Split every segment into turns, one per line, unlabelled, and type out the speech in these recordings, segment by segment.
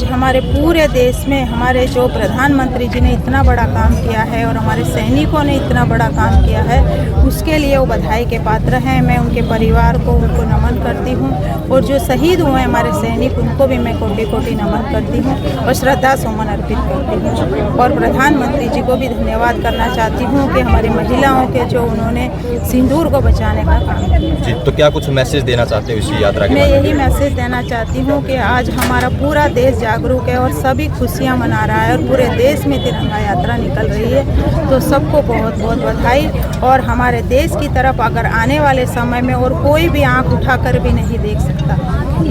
आज हमारे पूरे देश में हमारे जो प्रधानमंत्री जी ने इतना बड़ा काम किया है और हमारे सैनिकों ने इतना बड़ा काम किया है, उसके लिए वो बधाई के पात्र हैं। मैं उनके परिवार को उनको नमन करती हूँ और जो शहीद हुए हमारे सैनिक उनको भी मैं कोटि कोटि नमन करती हूँ और श्रद्धा सुमन अर्पित करती हूँ। और प्रधानमंत्री जी को भी धन्यवाद करना चाहती हूँ कि हमारी महिलाओं के जो उन्होंने सिंदूर को बचाने का काम किया जी।
तो क्या कुछ मैसेज देना चाहते हो इसी यात्रा के?
मैं यही मैसेज देना चाहती हूँ कि आज हमारा पूरा देश जागरूक है और सभी खुशियाँ मना रहा है और पूरे देश में तिरंगा यात्रा निकल रही है। तो सबको बहुत बहुत बधाई। और हमारे देश की तरफ अगर आने वाले समय में और कोई भी आंख उठाकर भी नहीं देख सकता,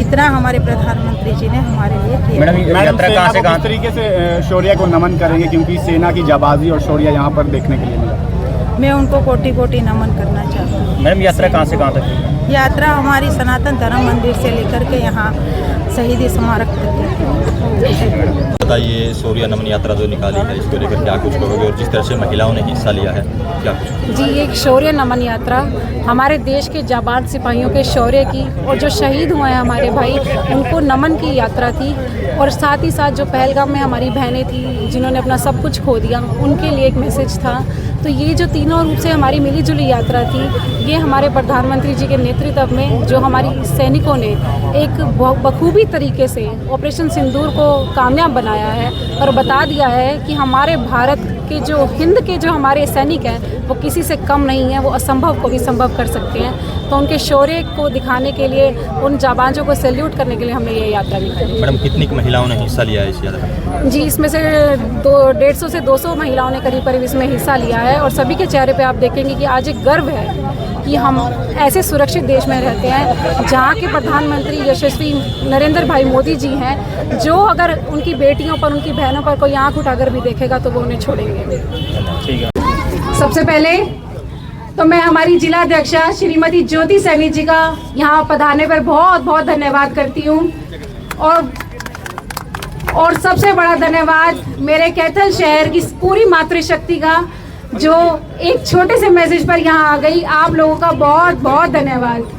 इतना हमारे प्रधानमंत्री जी ने हमारे लिए किया।
मैडम यात्रा कहाँ से कहाँ तरीके से शौर्य को नमन करेंगे, क्योंकि सेना की जाबाजी और शौर्य यहाँ पर देखने के लिए मिला।
मैं उनको कोटि कोटि नमन करना चाहती हूँ।
मैडम यात्रा कहाँ से कहाँ तक?
यात्रा हमारी सनातन धर्म मंदिर से लेकर के यहाँ शहीदी स्मारक तक।
बताइए, शौर्य नमन यात्रा जो निकाली है इसको लेकर क्या कुछ कहोगे और जिस तरह से महिलाओं ने हिस्सा लिया है क्या कुछ?
जी, एक शौर्य नमन यात्रा हमारे देश के जाबाज सिपाहियों के शौर्य की और जो शहीद हुए हैं हमारे भाई उनको नमन की यात्रा थी। और साथ ही साथ जो पहलगाम में हमारी बहनें थी जिन्होंने अपना सब कुछ खो दिया, उनके लिए एक मैसेज था। तो ये जो तीनों रूप से हमारी मिली जुली यात्रा थी, ये हमारे प्रधानमंत्री जी के नेतृत्व में जो हमारी सैनिकों ने एक बखूबी तरीके से ऑपरेशन सिंदूर को कामयाब बनाया है और बता दिया है कि हमारे भारत के जो हिंद के जो हमारे सैनिक हैं वो किसी से कम नहीं है, वो असंभव को भी संभव कर सकते हैं। तो उनके शौर्य को दिखाने के लिए, उन जाबाजों को सैल्यूट करने के लिए हमने ये यात्रा निकाली।
मैडम कितनी महिलाओं ने हिस्सा लिया है इस यात्रा में?
जी, इसमें से 150 से 200 महिलाओं ने करीब करीब इसमें हिस्सा लिया है और सभी के चेहरे पे आप देखेंगे कि आज एक गर्व है कि हम ऐसे सुरक्षित देश में रहते हैं जहाँ के प्रधानमंत्री यशस्वी नरेंद्र भाई मोदी जी हैं, जो अगर उनकी बेटियों पर, उनकी बहनों पर कोई आंख उठाकर भी देखेगा तो वो उन्हें छोड़ेंगे।
ठीक है।
सबसे पहले तो मैं हमारी जिला अध्यक्षा श्रीमती ज्योति सैनी जी का यहाँ पधारने पर बहुत बहुत धन्यवाद करती हूँ। और सबसे बड़ा धन्यवाद मेरे कैथल शहर की पूरी मातृशक्ति का, जो एक छोटे से मैसेज पर यहाँ आ गई। आप लोगों का बहुत बहुत धन्यवाद।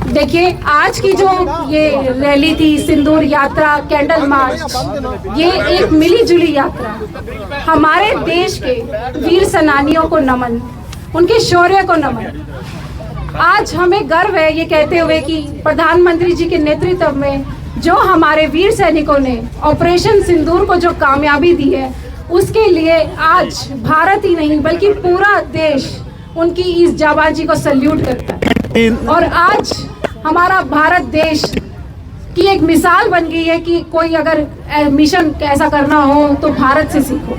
देखिए, आज की जो ये रैली थी, सिंदूर यात्रा, कैंडल मार्च, ये एक मिली जुली यात्रा हमारे देश के वीर सेनानियों को नमन, उनके शौर्य को नमन। आज हमें गर्व है ये कहते हुए कि प्रधानमंत्री जी के नेतृत्व में जो हमारे वीर सैनिकों ने ऑपरेशन सिंदूर को जो कामयाबी दी है, उसके लिए आज भारत ही नहीं बल्कि पूरा देश उनकी इस जाबाजी को सल्यूट करता है। और आज हमारा भारत देश की एक मिसाल बन गई है कि कोई अगर मिशन ऐसा करना हो तो भारत से सीखो।